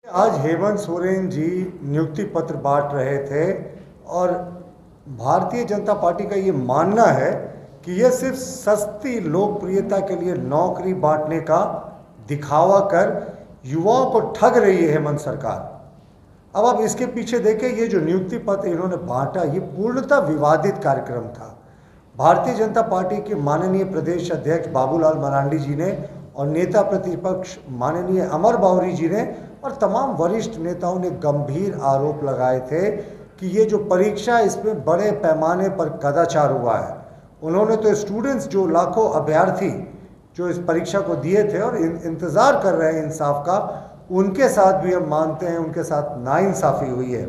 आज हेमंत सोरेन जी नियुक्ति पत्र बांट रहे थे और भारतीय जनता पार्टी का ये मानना है कि यह सिर्फ सस्ती लोकप्रियता के लिए नौकरी बांटने का दिखावा कर युवाओं को ठग रही है हेमंत सरकार। अब आप इसके पीछे देखें, ये जो नियुक्ति पत्र इन्होंने बांटा ये पूर्णतः विवादित कार्यक्रम था। भारतीय जनता पार्टी के माननीय प्रदेश अध्यक्ष बाबूलाल मरांडी जी ने और नेता प्रतिपक्ष माननीय अमर बावरी जी ने और तमाम वरिष्ठ नेताओं ने गंभीर आरोप लगाए थे कि ये जो परीक्षा इसमें बड़े पैमाने पर कदाचार हुआ है। उन्होंने तो स्टूडेंट्स जो लाखों अभ्यर्थी जो इस परीक्षा को दिए थे और इंतज़ार कर रहे हैं इंसाफ का, उनके साथ भी हम मानते हैं उनके साथ नाइंसाफ़ी हुई है।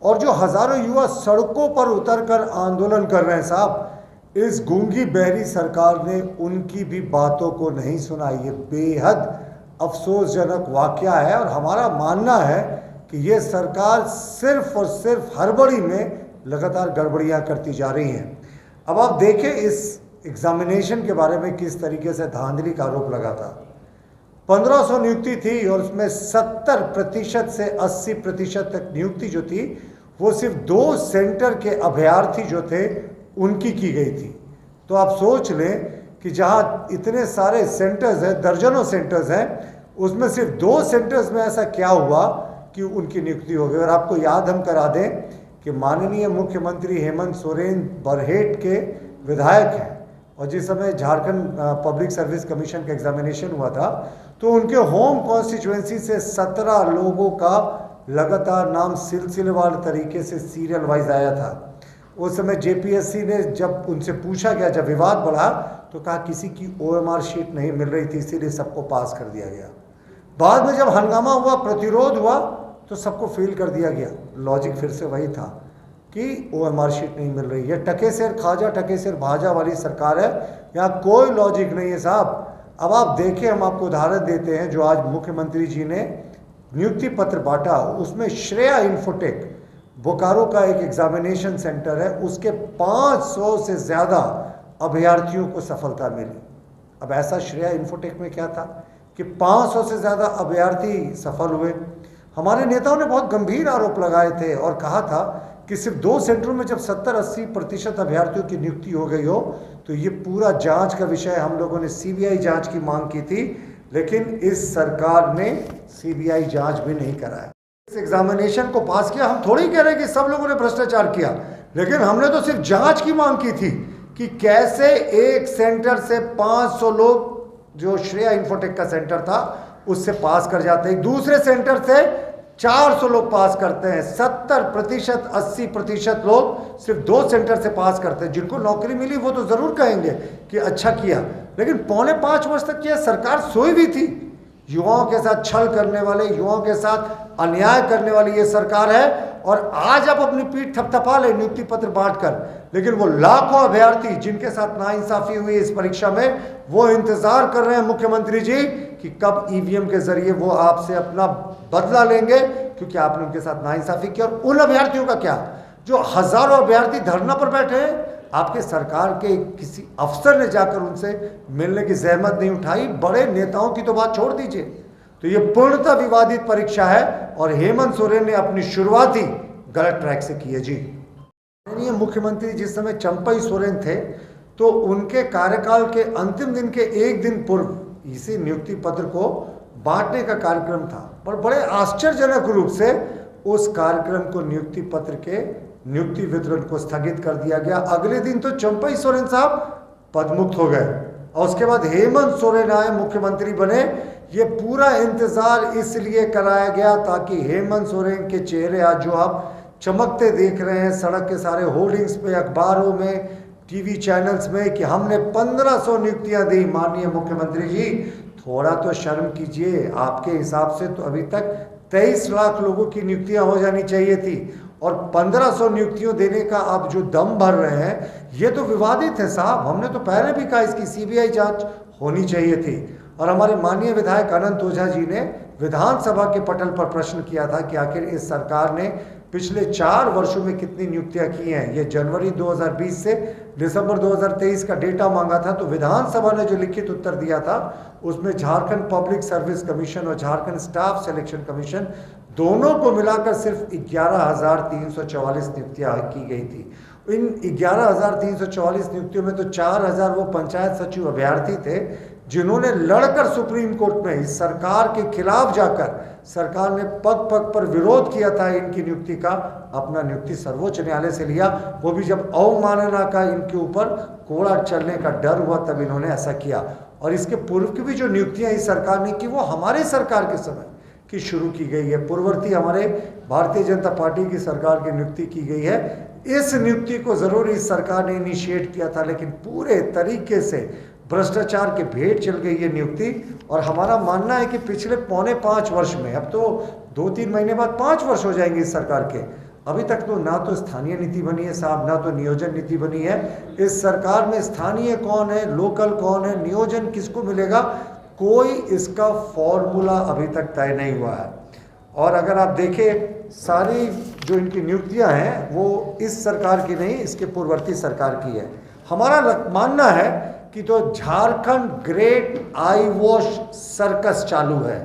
और जो हज़ारों युवा सड़कों पर उतरकर आंदोलन कर रहे हैं साहब, इस गूंगी बहरी सरकार ने उनकी भी बातों को नहीं सुना। ये बेहद अफसोसजनक वाकया है और हमारा मानना है कि ये सरकार सिर्फ और सिर्फ हड़बड़ी में लगातार गड़बड़ियां करती जा रही हैं। अब आप देखें इस एग्जामिनेशन के बारे में किस तरीके से धांधली का आरोप लगा था। 1500 नियुक्ति थी और उसमें 70% से 80% तक नियुक्ति जो थी वो सिर्फ 2 सेंटर के अभ्यर्थी जो थे उनकी की गई थी। तो आप सोच लें कि जहां इतने सारे सेंटर्स हैं, दर्जनों सेंटर्स हैं, उसमें सिर्फ 2 सेंटर्स में ऐसा क्या हुआ कि उनकी नियुक्ति हो गई। और आपको याद हम करा दें कि माननीय मुख्यमंत्री हेमंत सोरेन बरहेट के विधायक हैं और जिस समय झारखंड पब्लिक सर्विस कमीशन का एग्जामिनेशन हुआ था तो उनके होम कॉन्स्टिट्यूएंसी से 17 लोगों का लगातार नाम सिलसिलेवार तरीके से सीरियल वाइज आया था। उस समय जेपीएससी ने जब उनसे पूछा गया, जब विवाद बढ़ा तो कहा किसी की ओएमआर शीट नहीं मिल रही थी, इसीलिए सबको पास कर दिया गया। बाद में जब हंगामा हुआ, प्रतिरोध हुआ तो सबको फेल कर दिया गया। लॉजिक फिर से वही था कि ओएमआर शीट नहीं मिल रही है। टके सिर खाजा टके सिर भाजा वाली सरकार है, यहाँ कोई लॉजिक नहीं है साहब। अब आप देखें, हम आपको उदाहरण देते हैं जो आज मुख्यमंत्री जी ने नियुक्ति पत्र बांटा, उसमें श्रेया इन्फोटेक बोकारो का एक एग्जामिनेशन सेंटर है, उसके 500 से ज़्यादा अभ्यर्थियों को सफलता मिली। अब ऐसा श्रेया इन्फोटेक में क्या था कि 500 से ज़्यादा अभ्यर्थी सफल हुए। हमारे नेताओं ने बहुत गंभीर आरोप लगाए थे और कहा था कि सिर्फ 2 सेंटरों में जब 70-80% अभ्यर्थियों की नियुक्ति हो गई हो तो ये पूरा जांच का विषय। हम लोगों ने सीबीआई जांच की मांग की थी, लेकिन इस सरकार ने सीबीआई जांच भी नहीं कराया। इस एग्जामिनेशन को पास किया। हम थोड़ी कह रहे कि सब लोगों ने भ्रष्टाचार किया, लेकिन हमने तो सिर्फ जांच की मांग की थी कि कैसे एक सेंटर से 500 लोग, जो श्रेया इन्फोटेक का सेंटर था, उससे पास कर जाते हैं, दूसरे सेंटर से 400 लोग पास करते हैं। 70% 80% लोग सिर्फ 2 सेंटर से पास करते हैं। जिनको नौकरी मिली वो तो जरूर कहेंगे कि अच्छा किया, लेकिन 4.5 वर्ष तक यह सरकार सोई भी थी। युवाओं के साथ छल करने वाले, युवाओं के साथ अन्याय करने वाली ये सरकार है। और आज आप अपनी पीठ थपथपा ले नियुक्ति पत्र बांटकर, लेकिन वो लाखों अभ्यर्थी जिनके साथ नाइंसाफी हुई इस परीक्षा में, वो इंतजार कर रहे हैं मुख्यमंत्री जी कि कब ईवीएम के जरिए वो आपसे अपना बदला लेंगे, क्योंकि आपने उनके साथ नाइंसाफी की। और उन अभ्यर्थियों का क्या जो हजारों अभ्यर्थी धरना पर बैठे हैं, आपके सरकार के किसी अफसर ने जाकर उनसे मिलने की जहमत नहीं उठाई। बड़े नेताओं की तो बात छोड़ दीजिए। तो ये पूर्णतः विवादित परीक्षा है और हेमंत सोरेन ने अपनी शुरुआत ही गलत ट्रैक से की है जी। माननीय मुख्यमंत्री जिस समय चंपई सोरेन थे तो उनके कार्यकाल के अंतिम दिन के 1 दिन पूर्व इसी नियुक्ति पत्र को बांटने का कार्यक्रम था, पर बड़े आश्चर्यजनक रूप से उस कार्यक्रम को नियुक्ति पत्र के नियुक्ति वितरण को स्थगित कर दिया गया। अगले दिन तो चंपई सोरेन साहब पदमुक्त हो गए और उसके बाद हेमंत सोरेन आए, मुख्यमंत्री बने। ये पूरा इंतजार इसलिए कराया गया ताकि हेमंत सोरेन के चेहरे आज जो आप चमकते देख रहे हैं सड़क के सारे होर्डिंग्स पे, अखबारों में, टीवी चैनल्स में, कि हमने 1500 नियुक्तियां दी। माननीय मुख्यमंत्री जी, थोड़ा तो शर्म कीजिए। आपके हिसाब से तो अभी तक 23 लाख लोगों की नियुक्तियां हो जानी चाहिए थी और 1500 नियुक्तियों देने का आप जो दम भर रहे हैं, ये तो विवादित है साहब। हमने तो पहले भी कहा इसकी सीबीआई जांच होनी चाहिए थी। और हमारे माननीय विधायक अनंत ओझा जी ने विधानसभा के पटल पर प्रश्न किया था कि आखिर इस सरकार ने पिछले 4 वर्षों में कितनी नियुक्तियां की हैं। ये जनवरी 2020 से दिसंबर 2023 का डेटा मांगा था, तो विधानसभा ने जो लिखित उत्तर दिया था उसमें झारखंड पब्लिक सर्विस कमीशन और झारखंड स्टाफ सिलेक्शन कमीशन दोनों को मिलाकर सिर्फ 11,344 नियुक्तियां की गई थी। इन 11,344 नियुक्तियों में तो 4,000 वो पंचायत सचिव अभ्यर्थी थे जिन्होंने लड़कर सुप्रीम कोर्ट में इस सरकार के खिलाफ जाकर, सरकार ने पग पग पर विरोध किया था इनकी नियुक्ति का, अपना नियुक्ति सर्वोच्च न्यायालय से लिया। वो भी जब अवमानना का इनके ऊपर कोड़ा चलने का डर हुआ तब इन्होंने ऐसा किया। और इसके पूर्व की भी जो नियुक्तियां इस सरकार ने की वो हमारे सरकार के समय की शुरू की गई है, पूर्ववर्ती हमारे भारतीय जनता पार्टी की सरकार की नियुक्ति की गई है। इस नियुक्ति को जरूर इस सरकार ने इनिशिएट किया था, लेकिन पूरे तरीके से भ्रष्टाचार के भेंट चल गई ये नियुक्ति। और हमारा मानना है कि पिछले 4.25 वर्ष में, अब तो 2-3 महीने बाद 5 वर्ष हो जाएंगे इस सरकार के, अभी तक तो ना तो स्थानीय नीति बनी है साहब, ना तो नियोजन नीति बनी है। इस सरकार में स्थानीय कौन है, लोकल कौन है, नियोजन किसको मिलेगा, कोई इसका फॉर्मूला अभी तक तय नहीं हुआ है। और अगर आप देखें सारी जो इनकी नियुक्तियां हैं वो इस सरकार की नहीं, इसके पूर्ववर्ती सरकार की है। हमारा मानना है कि तो Jharkhand great I wash circus चालू है,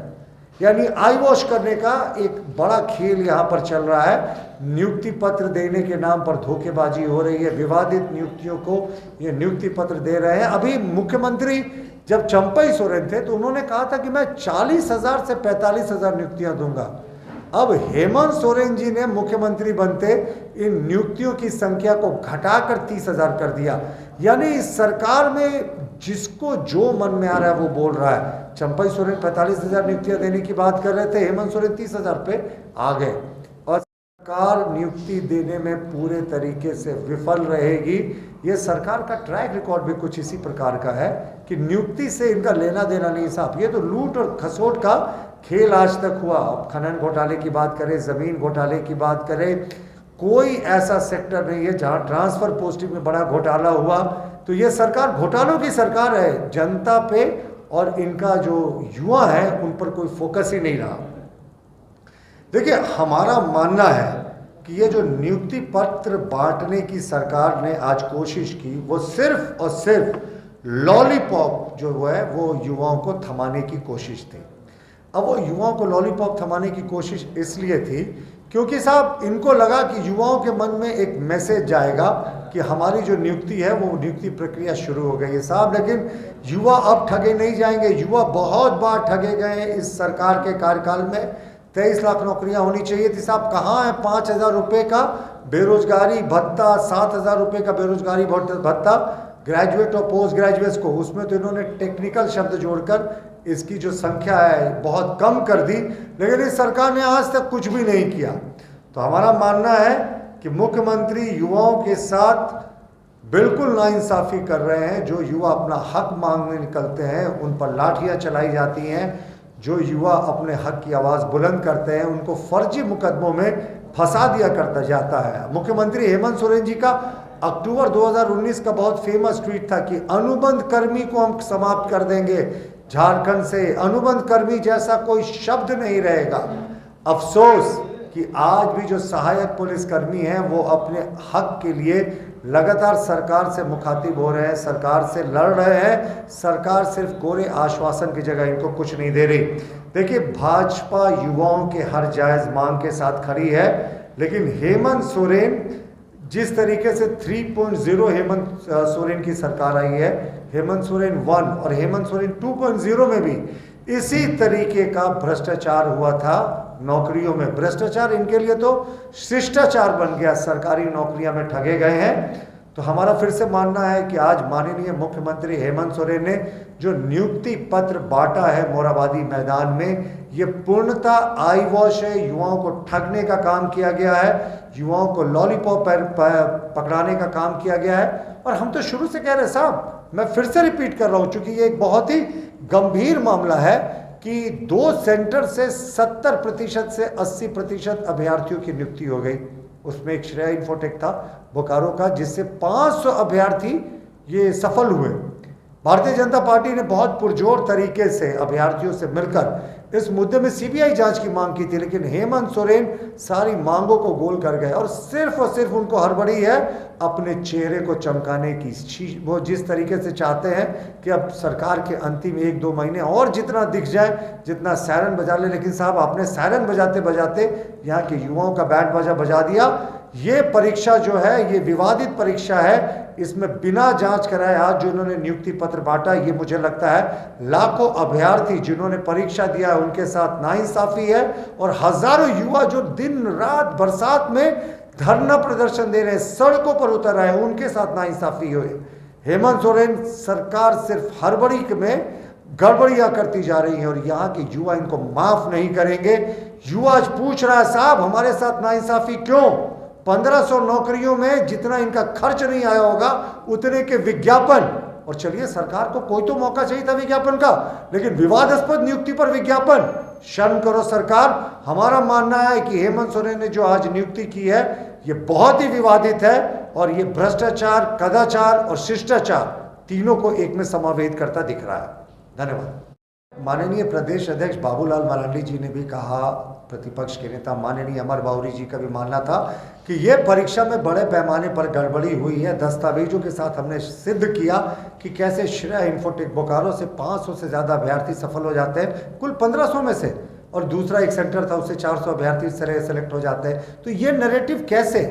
यानी आई वॉश करने का एक बड़ा खेल यहाँ पर चल रहा है। नियुक्ति पत्र देने के नाम पर धोखेबाजी हो रही है, विवादित नियुक्तियों को ये नियुक्ति पत्र दे रहे हैं। अभी मुख्यमंत्री जब चंपई सोरेन थे तो उन्होंने कहा था कि मैं 40,000 से 45,000 नियुक्तियां दूंगा। अब हेमंत सोरेन जी ने मुख्यमंत्री बनते इन नियुक्तियों की संख्या को घटाकर 30,000 कर दिया। यानी इस सरकार में जिसको जो मन में आ रहा है वो बोल रहा है। चंपई सोरेन 45,000 नियुक्तियां देने की बात कर रहे थे, हेमंत सोरेन 30,000 पे आ गए। और सरकार नियुक्ति देने में पूरे तरीके से विफल रहेगी। ये सरकार का ट्रैक रिकॉर्ड भी कुछ इसी प्रकार का है कि नियुक्ति से इनका लेना देना नहीं साहब। ये तो लूट और खसोट का खेल आज तक हुआ। अब खनन घोटाले की बात करें, जमीन घोटाले की बात करें, कोई ऐसा सेक्टर नहीं है जहां ट्रांसफर पोस्टिंग में बड़ा घोटाला हुआ। तो ये सरकार घोटालों की सरकार है। जनता पे और इनका जो युवा है उन पर कोई फोकस ही नहीं रहा। देखिए, हमारा मानना है कि ये जो नियुक्ति पत्र बांटने की सरकार ने आज कोशिश की वो सिर्फ और सिर्फ लॉलीपॉप जो है वो युवाओं को थमाने की कोशिश थी। अब वो युवाओं को लॉलीपॉप थमाने की कोशिश इसलिए थी क्योंकि साहब इनको लगा कि युवाओं के मन में एक मैसेज जाएगा कि हमारी जो नियुक्ति है वो नियुक्ति प्रक्रिया शुरू हो गई है साहब। लेकिन युवा अब ठगे नहीं जाएंगे। युवा बहुत बार ठगे गए हैं इस सरकार के कार्यकाल में। 23 लाख नौकरियां होनी चाहिए थी साहब, कहाँ है 5,000 रुपये का बेरोजगारी भत्ता, 7,000 रुपये का बेरोजगारी भत्ता ग्रेजुएट और पोस्ट ग्रेजुएट्स को। उसमें तो इन्होंने टेक्निकल शब्द जोड़कर इसकी जो संख्या है बहुत कम कर दी, लेकिन इस सरकार ने आज तक कुछ भी नहीं किया। तो हमारा मानना है कि मुख्यमंत्री युवाओं के साथ बिल्कुल नाइंसाफ़ी कर रहे हैं। जो युवा अपना हक मांगने निकलते हैं उन पर लाठियां चलाई जाती हैं। जो युवा अपने हक की आवाज़ बुलंद करते हैं उनको फर्जी मुकदमों में फंसा दिया करता जाता है। मुख्यमंत्री हेमंत सोरेन जी का अक्टूबर 2019 का बहुत फेमस ट्वीट था कि अनुबंध कर्मी को हम समाप्त कर देंगे झारखंड से, अनुबंध कर्मी जैसा कोई शब्द नहीं रहेगा। अफसोस कि आज भी जो सहायक पुलिसकर्मी हैं वो अपने हक के लिए लगातार सरकार से मुखातिब हो रहे हैं, सरकार से लड़ रहे हैं। सरकार सिर्फ कोरे आश्वासन की जगह इनको कुछ नहीं दे रही। देखिए, भाजपा युवाओं के हर जायज़ मांग के साथ खड़ी है, लेकिन हेमंत सोरेन जिस तरीके से 3.0 हेमंत सोरेन की सरकार आई है, हेमंत सोरेन 1 और हेमंत सोरेन 2.0 में भी इसी तरीके का भ्रष्टाचार हुआ था। नौकरियों में भ्रष्टाचार इनके लिए तो शिष्टाचार बन गया, सरकारी नौकरियां में ठगे गए हैं। तो हमारा फिर से मानना है कि आज माननीय मुख्यमंत्री हेमंत सोरेन ने जो नियुक्ति पत्र बांटा है मोराबादी मैदान में, ये पूर्णतः आई वॉश है। युवाओं को ठगने का काम किया गया है, युवाओं को लॉलीपॉप पकड़ाने का काम किया गया है। और हम तो शुरू से कह रहे हैं साहब, मैं फिर से रिपीट कर रहा हूँ क्योंकि ये एक बहुत ही गंभीर मामला है कि 2 सेंटर से 70% से 80% अभ्यर्थियों की नियुक्ति हो गई। उसमें एक श्रेया इन्फोटेक था बोकारो का, जिससे 500 अभ्यर्थी ये सफल हुए। भारतीय जनता पार्टी ने बहुत पुरजोर तरीके से अभ्यर्थियों से मिलकर इस मुद्दे में सीबीआई जांच की मांग की थी, लेकिन हेमंत सोरेन सारी मांगों को गोल कर गए और सिर्फ उनको हड़बड़ी है अपने चेहरे को चमकाने की। वो जिस तरीके से चाहते हैं कि अब सरकार के अंतिम 1-2 महीने और जितना दिख जाए, जितना सायरन बजा ले, लेकिन साहब आपने सायरन बजाते बजाते यहाँ के युवाओं का बैंड बाजा बजा दिया। ये परीक्षा जो है, ये विवादित परीक्षा है, इसमें बिना जांच कराए आज जो इन्होंने नियुक्ति पत्र बांटा, ये मुझे लगता है लाखों अभ्यर्थी जिन्होंने परीक्षा दिया उनके साथ नाइंसाफी है, और हजारों युवा जो दिन रात बरसात में धरना प्रदर्शन दे रहे हैं, सड़कों पर उतर रहे हैं, उनके साथ नाइंसाफी हुई। हेमंत सोरेन सरकार सिर्फ हड़बड़ी में गड़बड़ियां करती जा रही है और यहाँ के युवा इनको माफ नहीं करेंगे। युवा आज पूछ रहा है साहब हमारे साथ नाइंसाफी क्यों? 1500 नौकरियों में जितना इनका खर्च नहीं आया होगा उतने के विज्ञापन, और चलिए सरकार को कोई तो मौका चाहिए था विज्ञापन का, लेकिन विवादास्पद नियुक्ति पर विज्ञापन, शर्म करो सरकार। हमारा मानना है कि हेमंत सोरेन ने जो आज नियुक्ति की है ये बहुत ही विवादित है और ये भ्रष्टाचार, कदाचार और शिष्टाचार तीनों को एक में समावेश करता दिख रहा है। धन्यवाद। माननीय प्रदेश अध्यक्ष बाबूलाल मरांडी जी ने भी कहा, प्रतिपक्ष के नेता माननीय अमर बाउरी जी का भी मानना था कि यह परीक्षा में बड़े पैमाने पर गड़बड़ी हुई है। दस्तावेजों के साथ हमने सिद्ध किया कि कैसे श्रेय इन्फोटेक बोकारो से 500 से ज़्यादा अभ्यर्थी सफल हो जाते हैं कुल 1500 में से, और दूसरा एक सेंटर था उससे 400 अभ्यर्थी सेलेक्ट हो जाते हैं। तो ये नैरेटिव कैसे?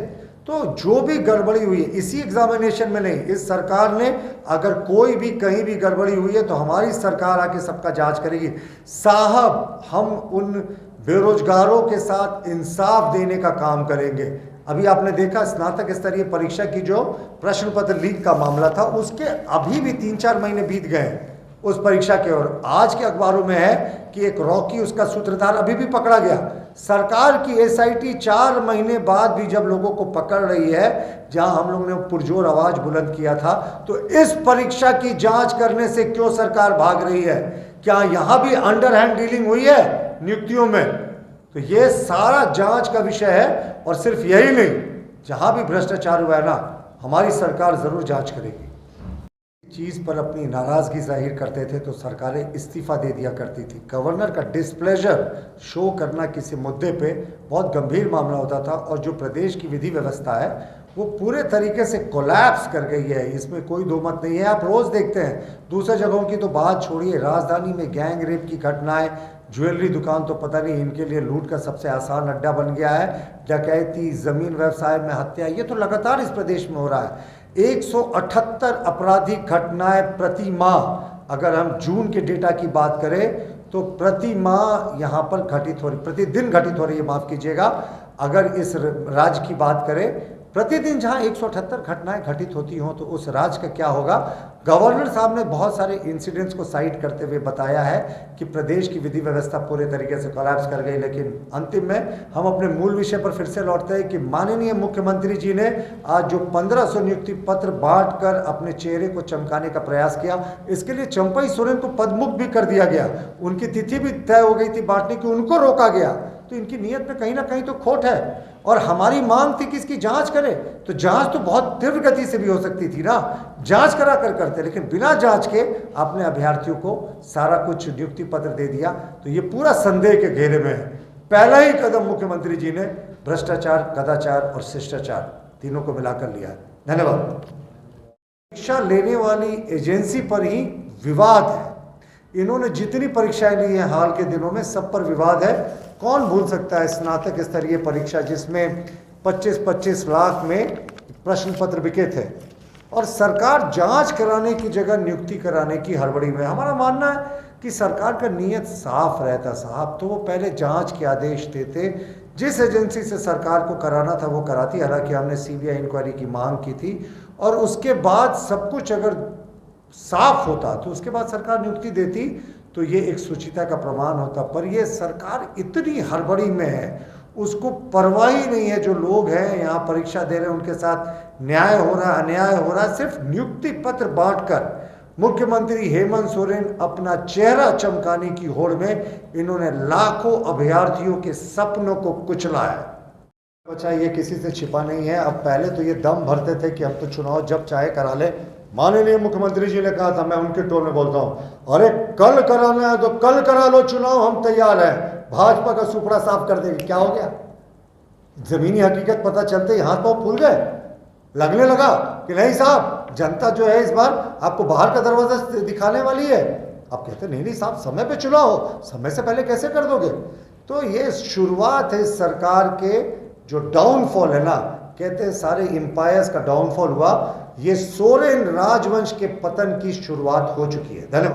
तो जो भी गड़बड़ी हुई है इसी एग्जामिनेशन में नहीं, इस सरकार ने अगर कोई भी कहीं भी गड़बड़ी हुई है तो हमारी सरकार आके सबका जांच करेगी। साहब हम उन बेरोजगारों के साथ इंसाफ देने का काम करेंगे। अभी आपने देखा स्नातक स्तरीय परीक्षा की जो प्रश्न पत्र लीक का मामला था, उसके अभी भी 3-4 महीने बीत गए उस परीक्षा के, और आज के अखबारों में है कि एक रॉकी उसका सूत्रधार अभी भी पकड़ा गया। सरकार की एसआईटी 4 महीने बाद भी जब लोगों को पकड़ रही है, जहां हम लोगों ने पुरजोर आवाज बुलंद किया था, तो इस परीक्षा की जांच करने से क्यों सरकार भाग रही है? क्या यहां भी अंडरहैंड डीलिंग हुई है नियुक्तियों में? तो ये सारा जांच का विषय है, और सिर्फ यही नहीं, जहां भी भ्रष्टाचार हुआ है ना, हमारी सरकार जरूर जांच करेगी। चीज़ पर अपनी नाराज़गी जाहिर करते थे तो सरकारें इस्तीफ़ा दे दिया करती थी। गवर्नर का डिस्प्लेजर शो करना किसी मुद्दे पे बहुत गंभीर मामला होता था, और जो प्रदेश की विधि व्यवस्था है वो पूरे तरीके से कोलैप्स कर गई है, इसमें कोई दो मत नहीं है। आप रोज़ देखते हैं, दूसरे जगहों की तो बात छोड़िए, राजधानी में गैंग रेप की घटनाएं, ज्वेलरी दुकान तो पता नहीं इनके लिए लूट का सबसे आसान अड्डा बन गया है, डकैती, ज़मीन व्यवसाय में हत्या, ये तो लगातार इस प्रदेश में हो रहा है। 178 आपराधिक घटनाएं प्रति माह, अगर हम जून के डेटा की बात करें तो प्रति माह यहाँ पर घटित हो रही, प्रतिदिन घटित हो रही है, माफ़ कीजिएगा। अगर इस राज्य की बात करें, प्रतिदिन जहाँ 178 घटनाएं घटित होती हों तो उस राज्य का क्या होगा? गवर्नर साहब ने बहुत सारे इंसिडेंट्स को साइड करते हुए बताया है कि प्रदेश की विधि व्यवस्था पूरे तरीके से कोलैप्स कर गई। लेकिन अंतिम में हम अपने मूल विषय पर फिर से लौटते हैं कि माननीय मुख्यमंत्री जी ने आज जो 1500 नियुक्ति पत्र बांटकर अपने चेहरे को चमकाने का प्रयास किया, इसके लिए चंपई सोरेन को पदमुक्त भी कर दिया गया। उनकी तिथि भी तय हो गई थी बांटने की, उनको रोका गया। तो इनकी नीयत में कहीं ना कहीं तो खोट है, और हमारी मांग थी कि इसकी जांच करें, तो जांच तो बहुत तीव्र गति से भी हो सकती थी ना, जांच करा कर करते, लेकिन बिना जांच के आपने अभ्यर्थियों को सारा कुछ नियुक्ति पत्र दे दिया। तो ये पूरा संदेह के घेरे में है। पहला ही कदम मुख्यमंत्री जी ने भ्रष्टाचार, कदाचार और शिष्टाचार तीनों को मिलाकर लिया है। धन्यवाद। परीक्षा लेने वाली एजेंसी पर ही विवाद है। इन्होंने जितनी परीक्षाएं ली हैं हाल के दिनों में, सब पर विवाद है। कौन भूल सकता है स्नातक स्तरीय परीक्षा जिसमें 25-25 लाख में प्रश्न पत्र बिके थे, और सरकार जांच कराने की जगह नियुक्ति कराने की हड़बड़ी में। हमारा मानना है कि सरकार का नीयत साफ रहता साहब, तो वो पहले जांच के आदेश देते, जिस एजेंसी से सरकार को कराना था वो कराती। हालांकि हमने सीबीआई इंक्वायरी की मांग की थी, और उसके बाद सब कुछ अगर साफ होता तो उसके बाद सरकार नियुक्ति देती, तो ये एक सुचिता का प्रमाण होता। पर ये सरकार इतनी हड़बड़ी में है, उसको परवाह ही नहीं है जो लोग हैं यहाँ परीक्षा दे रहे हैं उनके साथ न्याय हो रहा है, अन्याय हो रहा है। सिर्फ नियुक्ति पत्र बांटकर मुख्यमंत्री हेमंत सोरेन अपना चेहरा चमकाने की होड़ में इन्होंने लाखों अभ्यर्थियों के सपनों को कुचला है। बचा ये किसी से छिपा नहीं है। अब पहले तो ये दम भरते थे कि हम तो चुनाव जब चाहे करा ले, माननीय मुख्यमंत्री जी ने कहा था, मैं उनके टोन में बोलता हूं, अरे कल कराना है तो कल करा लो चुनाव, हम तैयार हैं, भाजपा का सुपड़ा साफ कर देंगे। क्या हो गया? जमीनी हकीकत पता चलते ही हाथ पांव फूल गए, लगने लगा कि नहीं साहब, जनता जो है इस बार आपको बाहर का दरवाजा दिखाने वाली है। आप कहते नहीं नहीं साहब, समय पे चुनाव हो, समय से पहले कैसे कर दोगे? तो ये शुरुआत है सरकार के जो डाउनफॉल है ना, कहते हैं सारे एम्पायर्स का डाउनफॉल हुआ, ये सोरेन राजवंश के पतन की शुरुआत हो चुकी है। धन्यवाद।